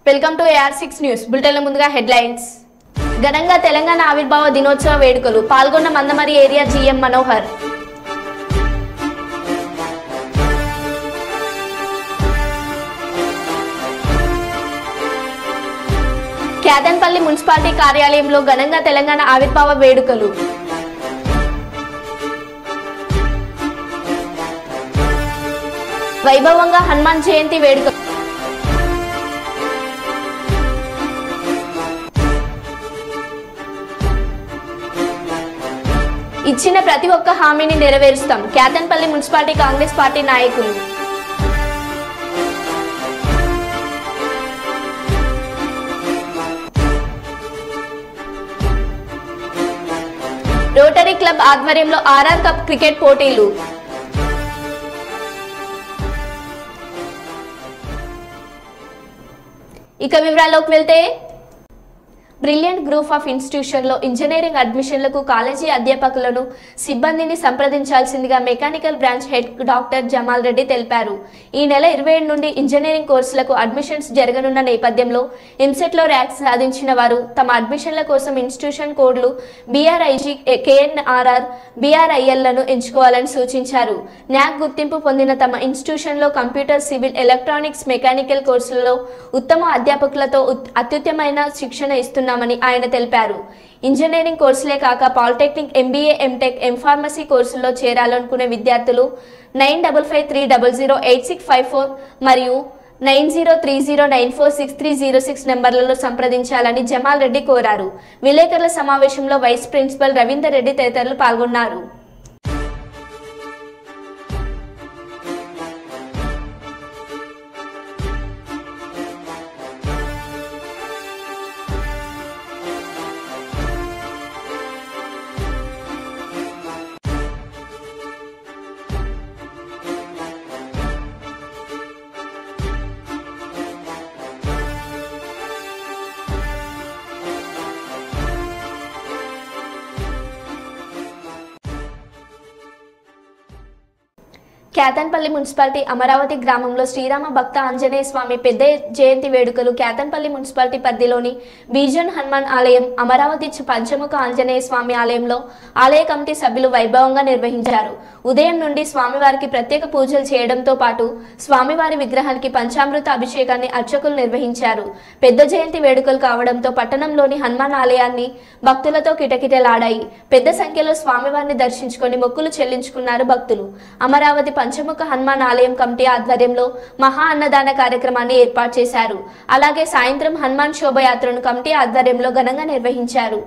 Welcome to AR6 news bulletin. ముందుగా headlines. ఘనంగా తెలంగాణ ఆవిర్భావ దినోత్సవ వేడుకలు. పాల్గొన్న Mandamarri area GM Manohar. Kyathanpalli municipality కార్యాలయంలో ఘనంగా తెలంగాణ ఆవిర్భావ వేడుకలు. వైభవంగా హనుమాన్ జయంతి వేడుక. ఇచ్చిన ప్రతి ఒక్క హామీని నెరవేరుస్తాం. క్యాదన్పల్లి మున్సిపాలిటీ కాంగ్రెస్ పార్టీ నాయకులు. రోటరీ క్లబ్ ఆధ్వర్యంలో ఆర్ఆర్ కప్ క్రికెట్ పోటీలు. ఇక వివరాల్లోకి వెళ్తే, బ్రిలియంట్ గ్రూప్ ఆఫ్ ఇన్స్టిట్యూషన్లో ఇంజనీరింగ్ అడ్మిషన్లకు కాలేజీ అధ్యాపకులను సిబ్బందిని సంప్రదించాల్సిందిగా mechanical branch head doctor Jamal Reddy తెలిపారు. ఈ నెల 27 నుండి ఇంజనీరింగ్ కోర్సులకు అడ్మిషన్స్ జరగనున్న నేపథ్యంలో ఎంసెట్లో ర్యాంక్ సాధించిన వారు తమ అడ్మిషన్ల కోసం ఇన్స్టిట్యూషన్ కోడ్లు BRIG, KNRR, BRILలను ఎంచుకోవాలని సూచించారు. న్యాక్ గుర్తింపు పొందిన తమ ఇన్స్టిట్యూషన్లో కంప్యూటర్, సివిల్, ఎలక్ట్రానిక్స్, మెకానికల్ కోర్సులలో ఉత్తమ అధ్యాపకులతో అత్యుత్తమైన శిక్షణ ఇస్తున్నారు ఆయన తెలిపారు. ఇంజనీరింగ్ కోర్సులే కాక పాలిటెక్నిక్, MBA, MTech, M-Pharmacy కోర్సుల్లో చేరాలనుకునే విద్యార్థులు 9553008654 మరియు 9030946306 నంబర్లలో సంప్రదించాలని జమాల్ రెడ్డి కోరారు. విలేకరుల సమావేశంలో వైస్ ప్రిన్సిపల్ రవీందర్ రెడ్డి తదితరులు పాల్గొన్నారు. క్యాదన్పల్లి మున్సిపాలిటీ అమరావతి గ్రామంలో శ్రీరామ భక్త ఆంజనేయ స్వామి పెద్ద జయంతి వేడుకలు. క్యాదన్పల్లి మున్సిపాలిటీ పరిధిలోని బీజన్ హనుమాన్ ఆలయం, అమరావతి పంచముఖ ఆంజనేయ స్వామి ఆలయంలో ఆలయ కమిటీ సభ్యులు వైభవంగా నిర్వహించారు. ఉదయం నుండి స్వామివారికి ప్రత్యేక పూజలు చేయడంతో పాటు స్వామివారి విగ్రహానికి పంచామృత అభిషేకాన్ని అర్చకులు నిర్వహించారు. పెద్ద జయంతి వేడుకలు కావడంతో పట్టణంలోని హనుమాన్ ఆలయాన్ని భక్తులతో కిటకిటలాడాయి. పెద్ద సంఖ్యలో స్వామివారిని దర్శించుకొని మొక్కులు చెల్లించుకున్నారు భక్తులు. అమరావతి పంచముఖ హనుమాన్ ఆలయం కమిటీ ఆధ్వర్యంలో మహా అన్నదాన కార్యక్రమాన్ని ఏర్పాటు చేశారు. అలాగే సాయంత్రం హనుమాన్ శోభయాత్రను కమిటీ ఆధ్వర్యంలో ఘనంగా నిర్వహించారు.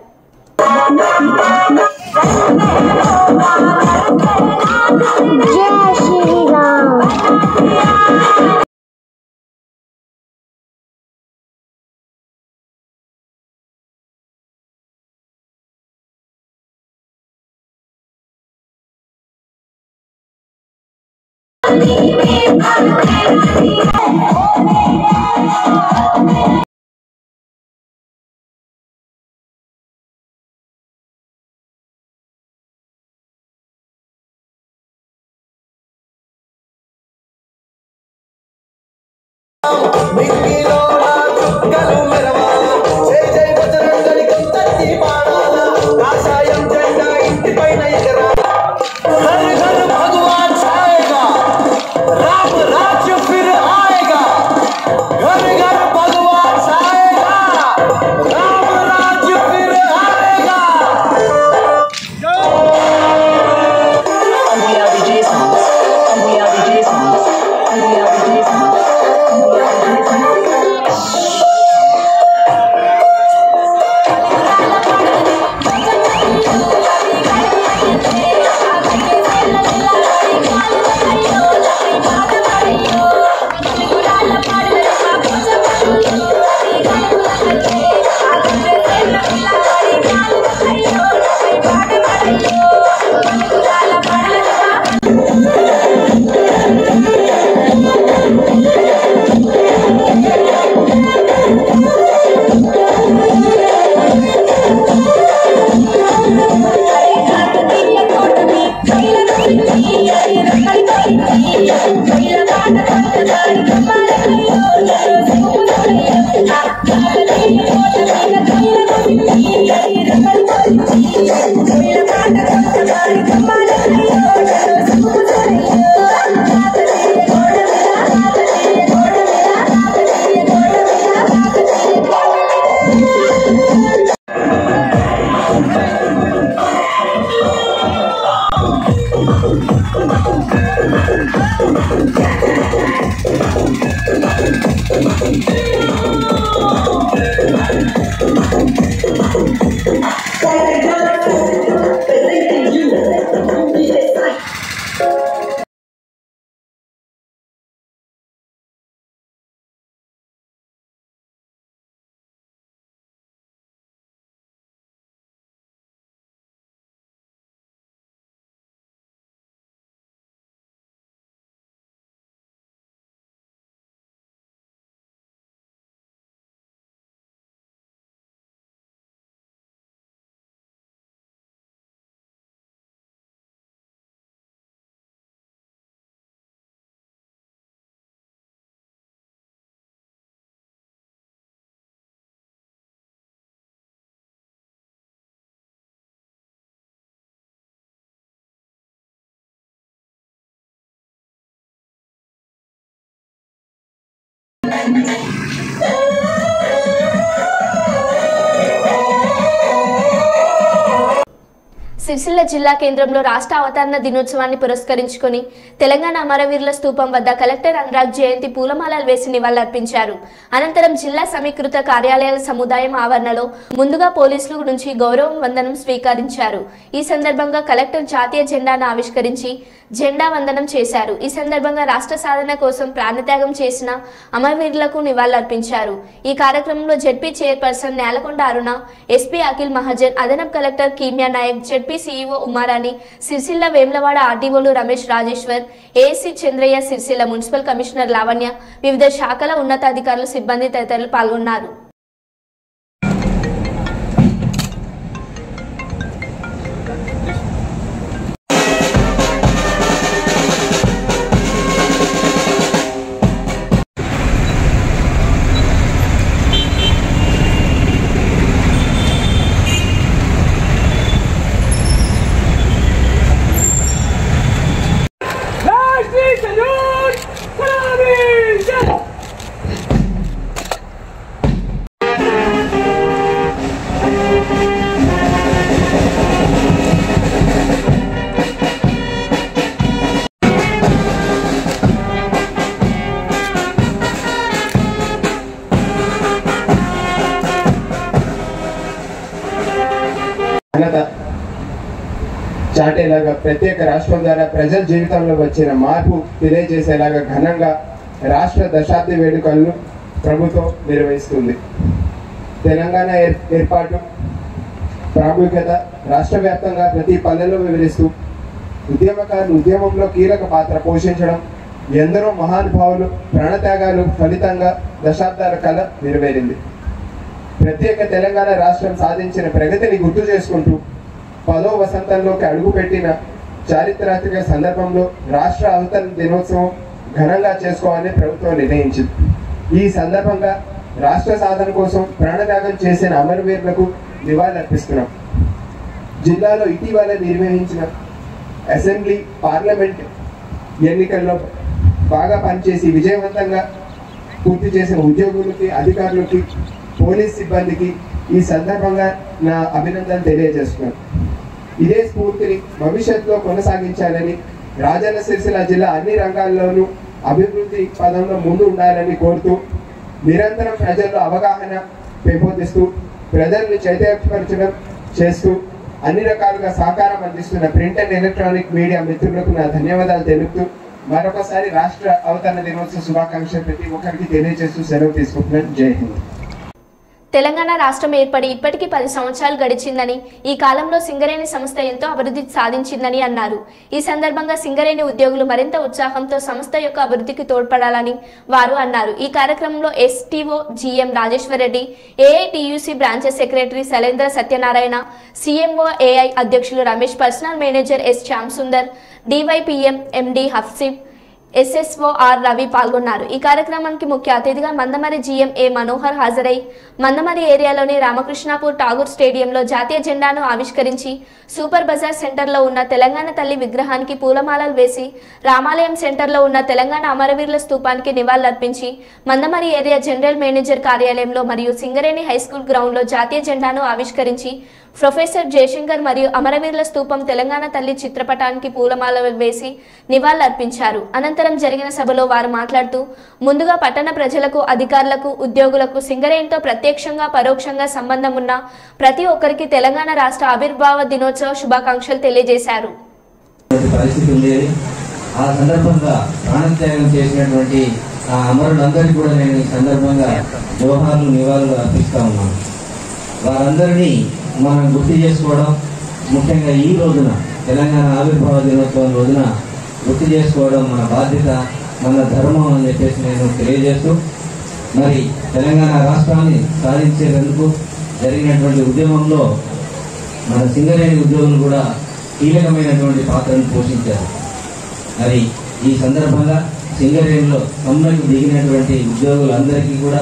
సిరిసిల్ల జిల్లా కేంద్రంలో రాష్ట్ర అవతరణ దినోత్సవాన్ని పురస్కరించుకొని తెలంగాణ అమరవీరుల స్తూపం వద్ద కలెక్టర్ అనురాగ్ జయంతి పూలమాలలు వేసి నివాళులర్పించారు. అనంతరం జిల్లా సమీకృత కార్యాలయాల సముదాయం ఆవరణలో ముందుగా పోలీసుల నుంచి గౌరవ వందనం స్వీకరించారు. ఈ సందర్భంగా కలెక్టర్ జాతీయ జెండాను ఆవిష్కరించి జెండా వందనం చేశారు. ఈ సందర్భంగా రాష్ట్ర సాధన కోసం ప్రాణత్యాగం చేసిన అమరవీరులకు నివాళులర్పించారు. ఈ కార్యక్రమంలో ZP chairperson Nelakonda Aruna, SP Akhil Mahajan, అదనపు collector Keemya Nayak, ZP CEO Umarani, Sircilla Vemulawada ఆర్డీఓలు Ramesh Rajeshwar, ASC Chandraiah, Sircilla municipal commissioner Lavanya, వివిధ శాఖల ఉన్నతాధికారులు, సిబ్బంది తదితరులు పాల్గొన్నారు. చాటేలాగా ప్రత్యేక రాష్ట్రం ద్వారా ప్రజల జీవితంలో వచ్చిన మార్పు తెలియజేసేలాగా ఘనంగా రాష్ట్ర దశాబ్ది వేడుకలను ప్రభుత్వం నిర్వహిస్తుంది. తెలంగాణ ఏర్పాటు ప్రాముఖ్యత రాష్ట్ర వ్యాప్తంగా ప్రతి పల్లెలో వివరిస్తూ ఉద్యమకారులు ఉద్యమంలో కీలక పాత్ర పోషించడం, ఎందరో మహానుభావులు ప్రాణత్యాగాలు ఫలితంగా దశాబ్దాల కళ నెరవేరింది. ప్రత్యేక తెలంగాణ రాష్ట్రం సాధించిన ప్రగతిని గుర్తు చేసుకుంటూ 10వ వసంతంలోకి అడుగుపెట్టిన చారిత్రాత్మక సందర్భంలో రాష్ట్ర అవతరణ దినోత్సవం ఘనంగా చేసుకోవాలని ప్రభుత్వం నిర్ణయించింది. ఈ సందర్భంగా రాష్ట్ర సాధన కోసం ప్రాణత్యాగం చేసిన అమరవీరులకు నివాళులర్పిస్తున్నాం. జిల్లాలో ఇటీవల నిర్వహించిన అసెంబ్లీ, పార్లమెంట్ ఎన్నికల్లో బాగా పనిచేసి విజయవంతంగా పూర్తి చేసిన ఉద్యోగులకి, అధికారులకి, పోలీస్ సిబ్బందికి ఈ సందర్భంగా నా అభినందనలు తెలియజేస్తున్నాను. ఇదే స్ఫూర్తిని భవిష్యత్తులో కొనసాగించాలని, రాజన్న సిరిసిల్ల జిల్లా అన్ని రంగాల్లోనూ అభివృద్ధి పదంలో ముందు ఉండాలని కోరుతూ, నిరంతరం ప్రజల్లో అవగాహన పెంపొందిస్తూ, ప్రజల్ని చైతన్యపరచడం చేస్తూ అన్ని రకాలుగా సహకారం అందిస్తున్న ప్రింట్ అండ్ ఎలక్ట్రానిక్ మీడియా మిత్రులకు నా ధన్యవాదాలు తెలుపుతూ మరొకసారి రాష్ట్ర అవతరణ దినోత్సవ శుభాకాంక్షలు ప్రతి ఒక్కరికి తెలియజేస్తూ సెలవు తీసుకుంటున్నాను. జై హింద్. తెలంగాణ రాష్ట్రం ఏర్పడి ఇప్పటికీ 10 సంవత్సరాలు గడిచిందని, ఈ కాలంలో సింగరేణి సంస్థ ఎంతో అభివృద్ధి సాధించిందని అన్నారు. ఈ సందర్భంగా సింగరేణి ఉద్యోగులు మరింత ఉత్సాహంతో సంస్థ యొక్క అభివృద్ధికి తోడ్పడాలని వారు అన్నారు. ఈ కార్యక్రమంలో STO GM Rajeshwar Reddy, AITUC branches secretary Shailendra Satyanarayana, CMO AI అధ్యక్షులు Ramesh, personal manager S Shyam Sundar, DYPM MD Hafsib, SSO R Ravi పాల్గొన్నారు. ఈ కార్యక్రమానికి ముఖ్య అతిథిగా మందమరి జిఎం ఏ మనోహర్ హాజరై మందమరి ఏరియాలోని రామకృష్ణాపూర్ ఠాగూర్ స్టేడియంలో జాతీయ జెండాను ఆవిష్కరించి సూపర్ బజార్ సెంటర్లో ఉన్న తెలంగాణ తల్లి విగ్రహానికి పూలమాలలు వేసి రామాలయం సెంటర్లో ఉన్న తెలంగాణ అమరవీరుల స్తూపానికి నివాళులర్పించి మందమరి ఏరియా జనరల్ మేనేజర్ కార్యాలయంలో మరియు సింగరేణి హైస్కూల్ గ్రౌండ్లో జాతీయ జెండాను ఆవిష్కరించి ప్రొఫెసర్ జయశంకర్ మరియు అమరవీరుల స్తూపం తెలంగాణ తల్లి చిత్రపటానికి పూలమాలలు వేసి నివాళులర్పించారు. అనంతరం జరిగిన సభలో వారు మాట్లాడుతూ, ముందుగా పట్టణ ప్రజలకు, అధికారులకు, ఉద్యోగులకు సింగరేణితో ప్రత్యక్షంగా పరోక్షంగా సంబంధం ఉన్న ప్రతి ఒక్కరికి తెలంగాణ రాష్ట్ర ఆవిర్భావ దినోత్సవ శుభాకాంక్షలు తెలియజేశారు. ఆ సందర్భంగా ప్రాణత్యాగం చేసినటువంటి ఆ అమరులందరికీ కూడా నేను ఈ సందర్భంగా జోహార్లు, నివాళులు అర్పిస్తా ఉన్నాను. వారందరినీ మనం గుర్తు చేసుకోవడం, ముఖ్యంగా ఈ రోజున తెలంగాణ ఆవిర్భావ దినోత్సవం రోజున గుర్తు చేసుకోవడం మన బాధ్యత, మన ధర్మం అని చెప్పేసి నేను తెలియజేస్తూ, మరి తెలంగాణ రాష్ట్రాన్ని సాధించేందుకు జరిగినటువంటి ఉద్యమంలో మన సింగరేణి ఉద్యోగులు కూడా కీలకమైనటువంటి పాత్రను పోషించారు. మరి ఈ సందర్భంగా సింగరేణిలో సమ్మెకు దిగినటువంటి ఉద్యోగులందరికీ కూడా,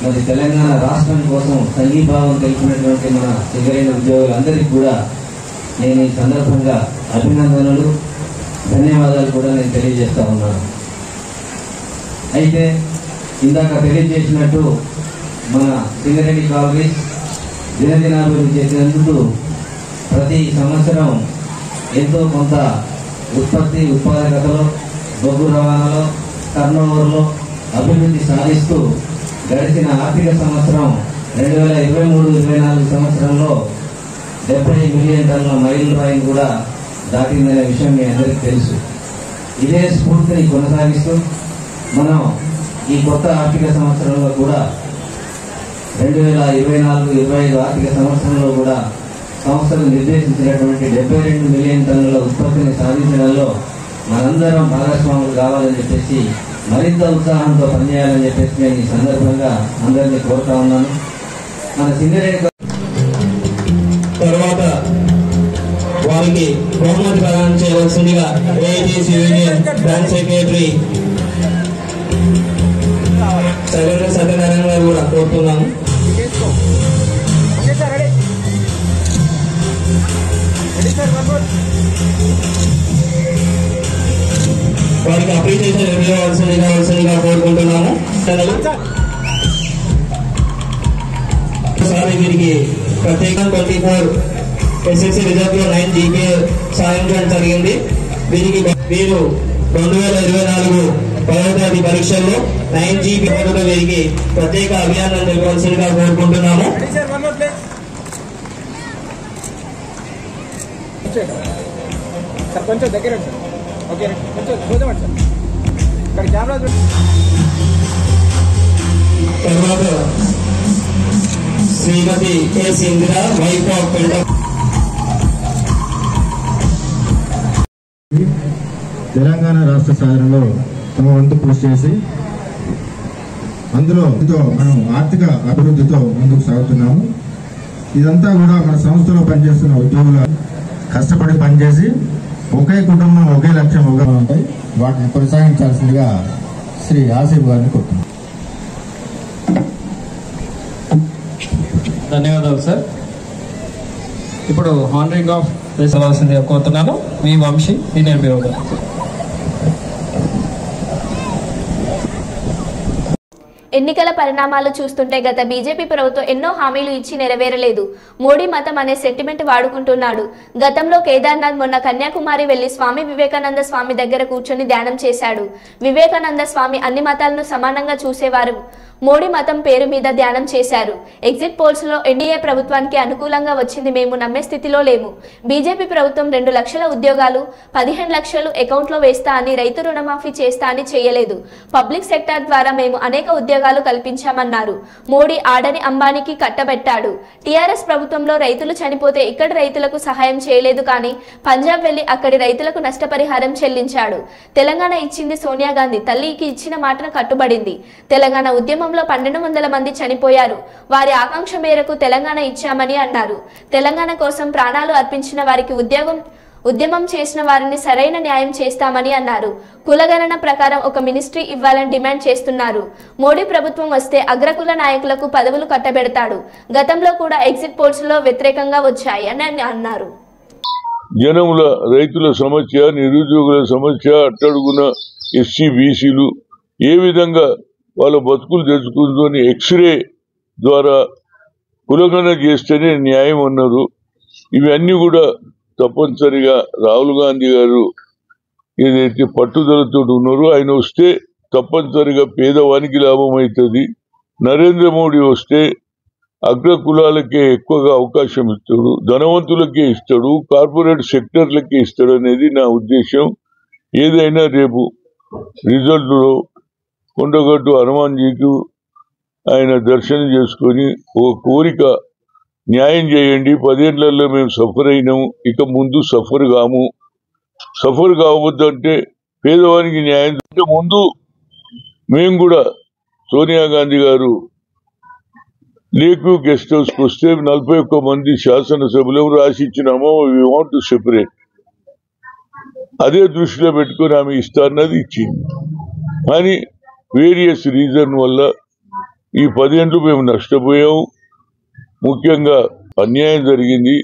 మరి తెలంగాణ రాష్ట్రం కోసం సంఘీభావం తెలిపినటువంటి మన సింగరేణి ఉద్యోగులందరికీ కూడా నేను ఈ సందర్భంగా అభినందనలు, ధన్యవాదాలు కూడా నేను తెలియజేస్తా ఉన్నాను. అయితే ఇందాక తెలియజేసినట్టు మన సింగరేణి కాలనీస్ దినదినాభివృద్ధి చేసినందుకు ప్రతి సంవత్సరం ఎంతో కొంత ఉత్పాదకతలో, బొగ్గు రవాణాలో, టర్నోవర్లో అభివృద్ధి సాధిస్తూ గడిచిన ఆర్థిక సంవత్సరం 2023-24 సంవత్సరంలో 70 మిలియన్ టన్నుల మైలు రాయిని కూడా దాటిందనే విషయం మీ అందరికీ తెలుసు. ఇదే స్ఫూర్తిని కొనసాగిస్తూ మనం ఈ కొత్త ఆర్థిక సంవత్సరంలో కూడా 2024-25 ఆర్థిక సంవత్సరంలో కూడా సంస్థలు నిర్దేశించినటువంటి 72 మిలియన్ టన్నుల ఉత్పత్తిని సాధించడంలో మనందరం భాగస్వాములు కావాలని చెప్పేసి, మరింత ఉత్సాహంతో పనిచేయాలని చెప్పేసి నేను ఈ సందర్భంగా అందరినీ కోరుతా ఉన్నాను. మన సింగరేణి తర్వాత వారికి బహుమతి ప్రదానం చేయవలసిందిగా AITC union branch secretary Satyanarayana గారు కూడా కోరుతున్నాము. వారికి అప్రిషియేషన్ ఇవ్వవలసిందిగా కోరుకుంటున్నాము. వీరికి ప్రత్యేక 24 SSC రిజల్ట్ లో 9 GPA సాధించడం జరిగింది. వీరు 2024 10వ తరగతి పరీక్షల్లో 9 GPA వీరికి ప్రత్యేక అభియానం జరగవలసిందిగా కోరుకుంటున్నాము. కొంచెం దగ్గర ఓకే, కొంచెం చూద్దామండి సార్. ఇక్కడ కెమెరా తర్వాత శ్రీమతి కె సింధిరా, వైఫ్ ఆఫ్ పెంట. తెలంగాణ రాష్ట్ర సాధనలో తమ వంతు కృషి చేసి అందులో మనం ఆర్థిక అభివృద్ధితో ముందుకు సాగుతున్నాము. ఇదంతా కూడా మన సంస్థలో పనిచేస్తున్న ఉద్యోగుల కష్టపడి పనిచేసి ఒకే కుటుంబం, ఒకే లక్ష్యం, ఒకే ఉంటాయి. వాటిని కొనసాగించాల్సిందిగా శ్రీ ఆసిఫ్ గారిని కోరుతున్నాం. ధన్యవాదాలు సార్. ఇప్పుడు హానరింగ్ ఆఫ్ వేసవలసిందిగా కోరుతున్నాను. మీ వంశీ సీనియర్ బ్యూరో గారు. ఎన్నికల పరిణామాలు చూస్తుంటే గత బీజేపీ ప్రభుత్వం ఎన్నో హామీలు ఇచ్చి నెరవేరలేదు. మోడీ మతం అనే సెంటిమెంట్ వాడుకుంటున్నాడు. గతంలో కేదార్నాథ్ మొన్న కన్యాకుమారి వెళ్లి స్వామి వివేకానంద స్వామి దగ్గర కూర్చొని ధ్యానం చేశాడు. వివేకానంద స్వామి అన్ని మతాలను సమానంగా చూసేవారు. మోడీ మతం పేరు మీద ధ్యానం చేశారు. ఎగ్జిట్ పోల్స్ లో ఎన్డీఏ ప్రభుత్వానికి అనుకూలంగా వచ్చింది మేము నమ్మే స్థితిలో లేము. బీజేపీ ప్రభుత్వం 2 లక్షల ఉద్యోగాలు 15 లక్షలు అకౌంట్లో వేస్తా అని, రైతు రుణమాఫీ చేస్తా అని చేయలేదు. పబ్లిక్ సెక్టార్ ద్వారా మేము అనేక ఉద్యోగాలు కల్పించామన్నారు. మోడీ ఆడని అంబానీకి కట్టబెట్టాడు. టీఆర్ఎస్ ప్రభుత్వంలో రైతులు చనిపోతే ఇక్కడి రైతులకు సహాయం చేయలేదు, కానీ పంజాబ్ వెళ్లి అక్కడి రైతులకు నష్టపరిహారం చెల్లించాడు. తెలంగాణ ఇచ్చింది సోనియా గాంధీ తల్లికి ఇచ్చిన మాటను కట్టుబడింది. తెలంగాణ ఉద్యమం 1200 మంది చనిపోయారు. వారి ఆకాంక్ష మేరకు తెలంగాణ ఇచ్చామని అన్నారు. తెలంగాణ కోసం ప్రాణాలు అర్పించిన వారికి ఉద్యమం చేసిన వారిని సరైన న్యాయం చేస్తామని అన్నారు. కులగణన ప్రకారం ఒక మినిస్ట్రీ ఇవ్వాలని డిమాండ్ చేస్తున్నారు. మోడీ ప్రభుత్వం వస్తే అగ్రకుల నాయకులకు పదవులు కట్టబెడతాడు. గతంలో కూడా ఎగ్జిట్ పోల్స్ లో వ్యతిరేకంగా వచ్చాయి అని అన్నారు. జనముల రైతుల సమస్య, నిరుద్యోగుల సమస్య, అట్టడుగున ఎస్సీ బీసీలు ఏ విధంగా వాళ్ళ బతుకులు తెచ్చుకుందని ఎక్స్రే ద్వారా కులగణన చేస్తేనే న్యాయం అన్నారు. ఇవన్నీ కూడా తప్పనిసరిగా రాహుల్ గాంధీ గారు ఏదైతే పట్టుదలతో ఉన్నారో ఆయన వస్తే తప్పనిసరిగా పేదవానికి లాభం అవుతుంది. నరేంద్ర మోడీ వస్తే అగ్ర కులాలకే ఎక్కువగా అవకాశం ఇస్తాడు, ధనవంతులకే ఇస్తాడు, కార్పొరేట్ సెక్టర్లకే ఇస్తాడు అనేది నా ఉద్దేశం. ఏదైనా రేపు రిజల్ట్లో కొండగట్టు హనుమాన్జీకి ఆయన దర్శనం చేసుకొని ఒక కోరిక, న్యాయం చేయండి, 10 ఏళ్లలో మేము సఫర్ అయినాము, ఇక ముందు సఫర్ కాము, సఫర్ కావద్దంటే పేదవానికి న్యాయం ముందు మేము కూడా సోనియా గాంధీ గారు లేకు గెస్ట్ హౌస్కి వస్తే 41 మంది శాసనసభలో రాసి ఇచ్చినామో వి వాంట్ టు సెపరేట్, అదే దృష్టిలో పెట్టుకుని ఆమె ఇస్తారన్నది ఇచ్చింది. కానీ వేరియస్ రీజన్ వల్ల ఈ 10 ఏళ్ళు మేము నష్టపోయాము. ముఖ్యంగా అన్యాయం జరిగింది.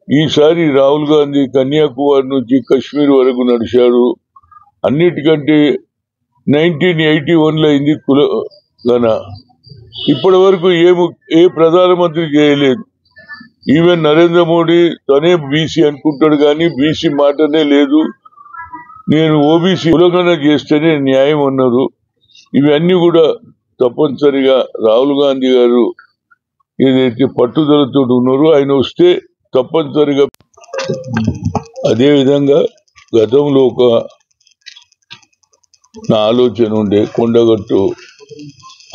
ఈసారి రాహుల్ గాంధీ కన్యాకుమారి నుంచి కశ్మీర్ వరకు నడిచాడు. అన్నిటికంటే 1981లో అయింది కులగణన. ఇప్పటి వరకు ఏ ప్రధానమంత్రి చేయలేదు. ఈవెన్ నరేంద్ర మోడీ తనే బీసీ అనుకుంటాడు, కానీ బీసీ మాటనే లేదు. నేను ఓబీసీ ఉల్లంఘన చేస్తేనే న్యాయం అన్నారు. ఇవన్నీ కూడా తప్పనిసరిగా రాహుల్ గాంధీ గారు ఏదైతే పట్టుదలతో ఉన్నారో ఆయన వస్తే తప్పనిసరిగా. అదేవిధంగా గతంలో నా ఆలోచన ఉండే కొండగట్టు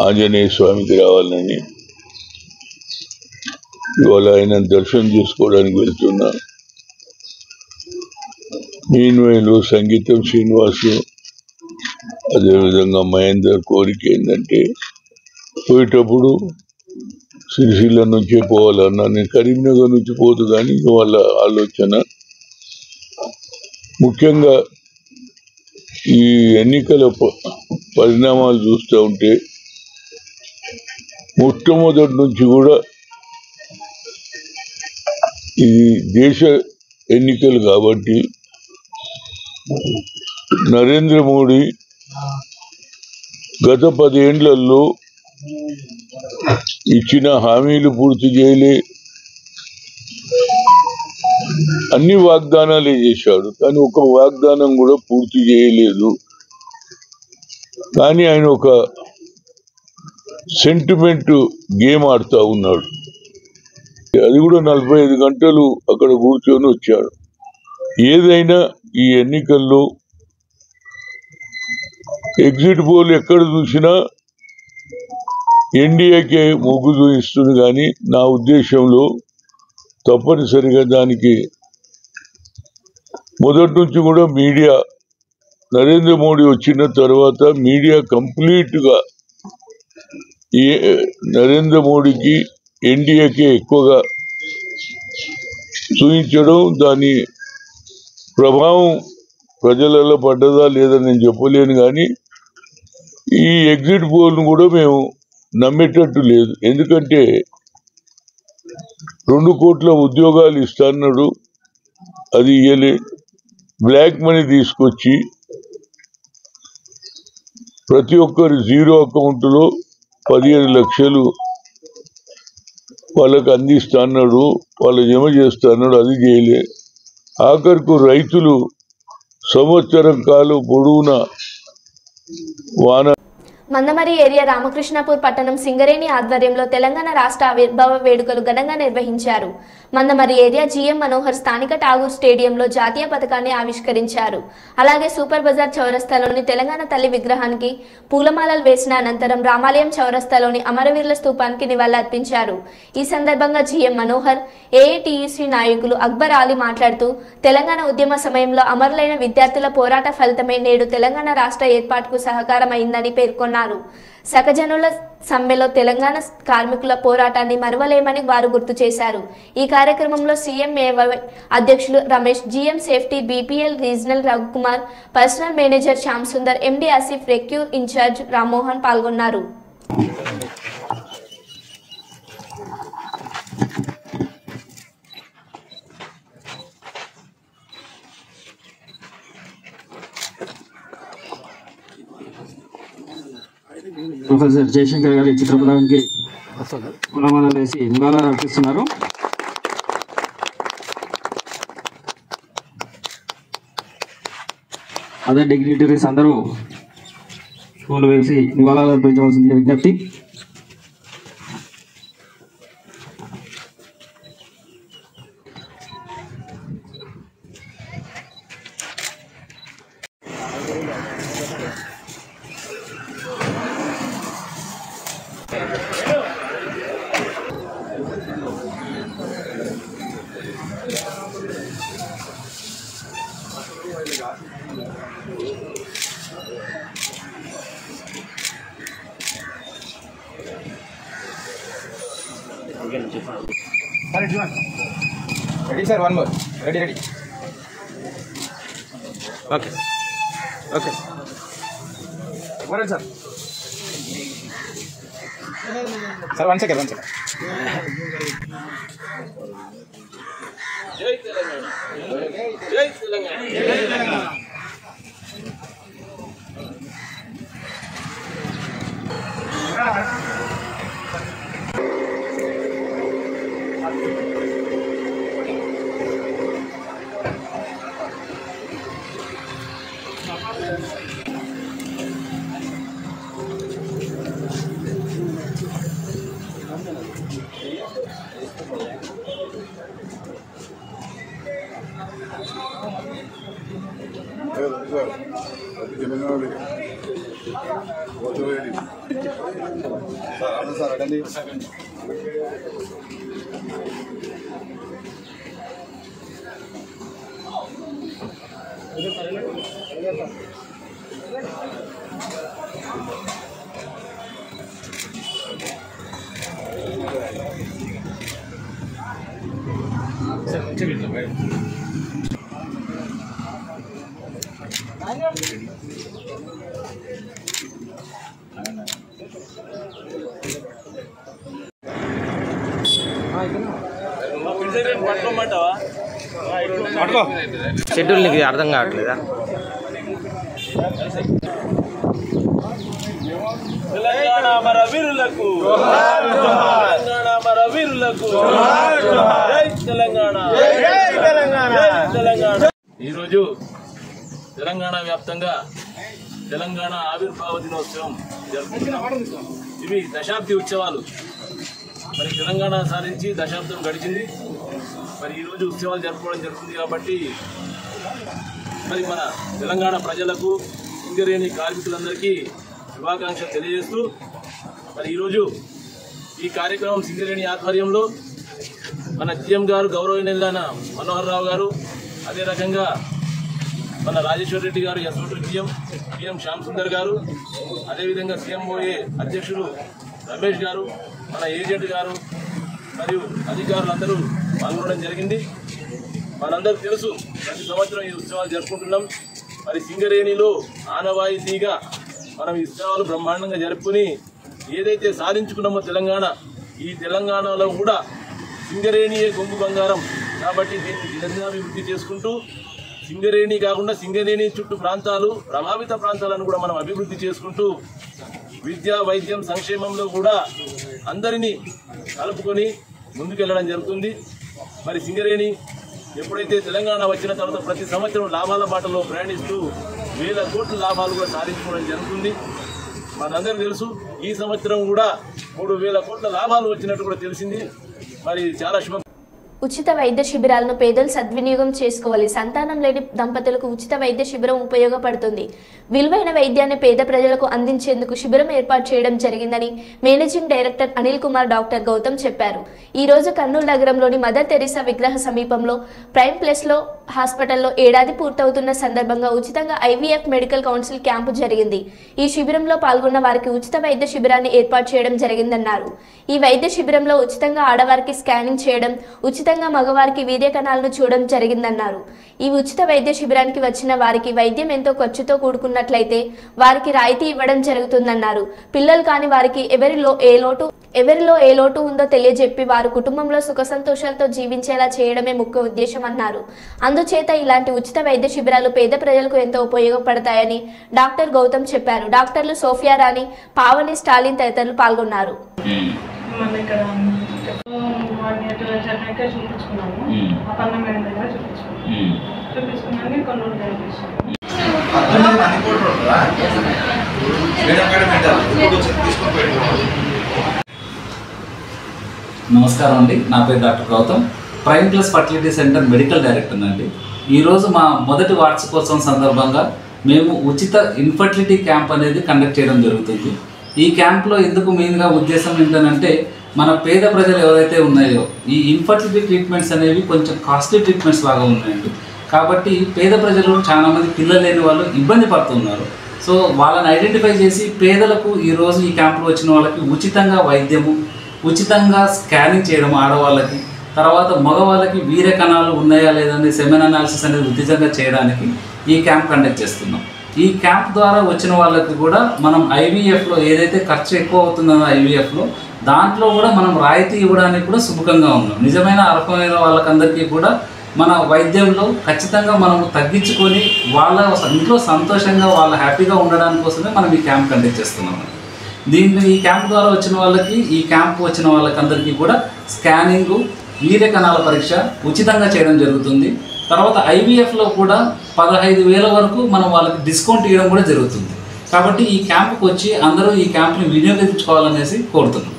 ఆంజనేయ స్వామికి రావాలని. ఇవాళ ఆయన దర్శనం చేసుకోవడానికి వెళ్తున్నా. మీన్వేలు సంగీతం శ్రీనివాసు అదేవిధంగా మహేందర్ కోరిక ఏంటంటే పోయేటప్పుడు సిరిసిల్ల నుంచే పోవాలన్నా, నేను కరీంనగర్ నుంచి పోదు, కానీ వాళ్ళ ఆలోచన ముఖ్యంగా ఈ ఎన్నికల పరిణామాలు చూస్తూ ఉంటే మొట్టమొదటి నుంచి కూడా ఇది దేశ ఎన్నికలు కాబట్టి నరేంద్ర మోడీ గత 10 ఏళ్లలో ఇచ్చిన హామీలు పూర్తి చేయలే, అన్ని వాగ్దానాలే చేశాడు, కానీ ఒక వాగ్దానం కూడా పూర్తి చేయలేదు. కానీ ఆయన ఒక సెంటిమెంట్ గేమ్ ఆడుతూ ఉన్నాడు. అది కూడా 45 గంటలు అక్కడ కూర్చొని వచ్చాడు. ఏదైనా ఈ ఎన్నికల్లో ఎగ్జిట్ పోల్ ఎక్కడ చూసినా ఎన్డీఏకే మొగ్గు చూపిస్తుంది, కానీ నా ఉద్దేశంలో తప్పనిసరిగా దానికి మొదటి నుంచి కూడా మీడియా నరేంద్ర మోడీ వచ్చిన తర్వాత మీడియా కంప్లీట్గా నరేంద్ర మోడీకి ఎన్డీఏకే ఎక్కువగా చూపించడం, దాని ప్రభావం ప్రజలలో పడ్డదా లేదా నేను చెప్పలేను. కానీ ఈ ఎగ్జిట్ పోల్ను కూడా మేము నమ్మేటట్టు లేదు. ఎందుకంటే 2 కోట్ల ఉద్యోగాలు ఇస్తాన్నాడు, అది ఇయ్యలే. బ్లాక్ మనీ తీసుకొచ్చి ప్రతి ఒక్కరి జీరో అకౌంట్లో 15 లక్షలు వాళ్ళకు అందిస్తాన్నాడు, వాళ్ళు జమ చేస్తాన్నాడు, అది చేయలే. ఆఖరికి రైతులు సంవత్సరం కాలం పొడవునా వాన. మందమరి ఏరియా రామకృష్ణాపూర్ పట్టణం సింగరేణి ఆధ్వర్యంలో తెలంగాణ రాష్ట్ర ఆవిర్భావ వేడుకలు ఘనంగా నిర్వహించారు. మందమరి ఏరియా జీఎం మనోహర్ స్థానిక ఠాగూర్ స్టేడియంలో జాతీయ పతాకాన్ని ఆవిష్కరించారు. అలాగే సూపర్ బజార్ చౌరస్తాలోని తెలంగాణ తల్లి విగ్రహానికి పూలమాలలు వేసిన అనంతరం రామాలయం చౌరస్తాలోని అమరవీరుల స్తూపానికి నివాళులర్పించారు. ఈ సందర్భంగా జీఎం మనోహర్, ఏఐటీయూసీ నాయకులు అక్బర్ అలీ మాట్లాడుతూ తెలంగాణ ఉద్యమ సమయంలో అమరులైన విద్యార్థుల పోరాట ఫలితమే నేడు తెలంగాణ రాష్ట్ర ఏర్పాటుకు సహకారమైందని పేర్కొన్నారు. సకజనుల సమ్మెలో తెలంగాణ కార్మికుల పోరాటాన్ని మరువలేమని వారు గుర్తు చేశారు. ఈ కార్యక్రమంలో సీఎంఏవై అధ్యక్షులు Ramesh, GM safety BPL regional Raghukumar, personal manager Shyam Sundar, MD Asif, rescue incharge Rammohan పాల్గొన్నారు. ప్రొఫెసర్ జయశంకర్ గారి చిత్రపటానికి పూలమాలలు వేసి నివాళులు అర్పిస్తున్నారు. అదే డిగ్నిటరీస్ అందరూ పూలు వేసి నివాళులు అర్పించవలసింది విజ్ఞప్తి. Ready, sir? One more. Ready. Okay. What else, sir? Sir, one second. Jai Telangana. Jai Telangana. Schedule నీకు అర్థం కావట్లేదా? తెలంగాణ మన వీరులకు, తెలంగాణ మన వీరులకు, జై తెలంగాణ, జై తెలంగాణ, జై తెలంగాణ. ఈరోజు తెలంగాణ వ్యాప్తంగా తెలంగాణ ఆవిర్భావ దినోత్సవం జరుపుకుంటున్నాం. ఇవి దశాబ్ది ఉత్సవాలు. మరి తెలంగాణ సాధించి దశాబ్దం గడిచింది. మరి ఈరోజు ఉత్సవాలు జరుపుకోవడం జరుగుతుంది కాబట్టి మరి మన తెలంగాణ ప్రజలకు, సింగరేణి కార్మికులందరికీ శుభాకాంక్షలు తెలియజేస్తూ మరి ఈరోజు ఈ కార్యక్రమం సింగరేణి ఆధ్వర్యంలో మన జీఎం గారు గౌరవనీయులైన మనోహర్ రావు గారు, అదే రకంగా మన రాజేశ్వర్ రెడ్డి గారు ఎస్ఓ2 జీఎం శ్యామ్ సుందర్ గారు, అదేవిధంగా సీఎంఓఏ అధ్యక్షులు రమేష్ గారు, మన ఏజెంట్ గారు మరియు అధికారులందరూ పాల్గొనడం జరిగింది. మనందరికీ తెలుసు ప్రతి సంవత్సరం ఈ ఉత్సవాలు జరుపుకుంటున్నాం. మరి సింగరేణిలో ఆనవాయితీగా మనం ఈ ఉత్సవాలు బ్రహ్మాండంగా జరుపుకుని ఏదైతే సాధించుకున్నామో తెలంగాణ, ఈ తెలంగాణలో కూడా సింగరేణియే కొంగు బంగారం కాబట్టి దీన్ని దినదినాభివృద్ధి చేసుకుంటూ సింగరేణి కాకుండా సింగరేణి చుట్టూ ప్రాంతాలు, ప్రభావిత ప్రాంతాలను కూడా మనం అభివృద్ధి చేసుకుంటూ విద్య, వైద్యం, సంక్షేమంలో కూడా అందరినీ కలుపుకొని ముందుకెళ్లడం జరుగుతుంది. మరి సింగరేణి ఎప్పుడైతే తెలంగాణ వచ్చిన తర్వాత ప్రతి సంవత్సరం లాభాల బాటలో ప్రయాణిస్తూ 1000 కోట్ల లాభాలు కూడా సాధించుకోవడం జరుగుతుంది. మనందరికీ తెలుసు ఈ సంవత్సరం కూడా 3000 కోట్ల లాభాలు వచ్చినట్టు కూడా తెలిసింది. మరి చాలా శుభ. ఉచిత వైద్య శిబిరాలను పేదలు సద్వినియోగం చేసుకోవాలి. సంతానం లేని దంపతులకు ఉచిత వైద్య శిబిరం ఉపయోగపడుతుంది. విలువైన వైద్యాన్ని పేద ప్రజలకు అందించేందుకు శిబిరం ఏర్పాటు చేయడం జరిగిందని managing director Anil Kumar doctor Gautam చెప్పారు. ఈ రోజు కర్నూలు నగరంలోని మదర్ తెరీసా విగ్రహ సమీపంలో ప్రైమ్ ప్లేస్లో హాస్పిటల్లో ఏడాది పూర్తవుతున్న సందర్భంగా ఉచితంగా IVF మెడికల్ కౌన్సిల్ క్యాంపు జరిగింది. ఈ శిబిరంలో పాల్గొన్న వారికి ఉచిత వైద్య శిబిరాన్ని ఏర్పాటు చేయడం జరిగిందన్నారు. ఈ వైద్య శిబిరంలో ఉచితంగా ఆడవారికి స్కానింగ్ చేయడం, ఉచితంగా మగవారికి వీర్య కణాలను చూడడం జరిగిందన్నారు. ఈ ఉచిత వైద్య శిబిరానికి వచ్చిన వారికి వైద్యం ఎంతో ఖర్చుతో కూడుకున్నట్లయితే వారికి రాయితీ ఇవ్వడం జరుగుతుందన్నారు. పిల్లలు కాని వారికి ఎవరిలో ఏ లోటు ఉందో తెలియజెప్పి వారు కుటుంబంలో సుఖ సంతోషాలతో జీవించేలా చేయడమే ముఖ్య ఉద్దేశం అన్నారు. అందుచేత ఇలాంటి ఉచిత వైద్య శిబిరాలు పేద ప్రజలకు ఎంతో ఉపయోగపడతాయని డాక్టర్ గౌతమ్ చెప్పారు. డాక్టర్లు సోఫియా రాణి, పావని, స్టాలిన్ తదితరులు పాల్గొన్నారు. చూపించుకున్నాము అపర్ణ మేడం దగ్గర చూపించుకున్నాను కొన్నూరు నమస్కారం అండి, నా పేరు doctor Gautam, prime plus fertility centre medical director అండి. ఈరోజు మా మొదటి వార్షికోత్సవం సందర్భంగా మేము ఉచిత ఇన్ఫర్టిలిటీ క్యాంప్ అనేది కండక్ట్ చేయడం జరుగుతుంది. ఈ క్యాంప్లో ఎందుకు మెయిన్గా ఉద్దేశం ఏంటంటే మన పేద ప్రజలు ఎవరైతే ఉన్నాయో ఈ ఇన్ఫర్టిలిటీ ట్రీట్మెంట్స్ అనేవి కొంచెం కాస్ట్లీ ట్రీట్మెంట్స్ లాగా ఉన్నాయండి. కాబట్టి పేద ప్రజలు చాలామంది పిల్లలు లేని వాళ్ళు ఇబ్బంది పడుతున్నారు. సో వాళ్ళని ఐడెంటిఫై చేసి పేదలకు ఈరోజు ఈ క్యాంపులో వచ్చిన వాళ్ళకి ఉచితంగా వైద్యము, ఉచితంగా స్కానింగ్ చేయడం ఆడవాళ్ళకి, తర్వాత మగవాళ్ళకి వీర్య కణాలు ఉన్నాయా లేదని సెమెన్ అనాలిసిస్ అనేది ఉచితంగా చేయడానికి ఈ క్యాంప్ కండక్ట్ చేస్తున్నాం. ఈ క్యాంప్ ద్వారా వచ్చిన వాళ్ళకి కూడా మనం IVFలో ఏదైతే ఖర్చు ఎక్కువ అవుతుందో IVFలో దాంట్లో కూడా మనం రాయితీ ఇవ్వడానికి కూడా సుముఖంగా ఉన్నాం. నిజమైన అర్హమైన వాళ్ళకందరికీ కూడా మన వైద్యంలో ఖచ్చితంగా మనము తగ్గించుకొని వాళ్ళ ఇంట్లో సంతోషంగా వాళ్ళ హ్యాపీగా ఉండడానికి కోసమే మనం ఈ క్యాంప్ కండక్ట్ చేస్తున్నాం. దీంట్లో ఈ క్యాంప్ ద్వారా వచ్చిన వాళ్ళకి, ఈ క్యాంప్ వచ్చిన వాళ్ళకందరికీ కూడా స్కానింగు, వీర్య కణాల పరీక్ష ఉచితంగా చేయడం జరుగుతుంది. తర్వాత IVFలో కూడా 15,000 వరకు మనం వాళ్ళకి డిస్కౌంట్ ఇవ్వడం కూడా జరుగుతుంది. కాబట్టి ఈ క్యాంపుకి వచ్చి అందరూ ఈ క్యాంప్ని వినియోగించుకోవాలనేసి కోరుతున్నాం.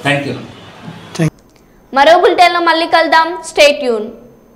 Thank you. మరో బులెటిన్లో మళ్ళీ కలుద్దాం. Stay tune.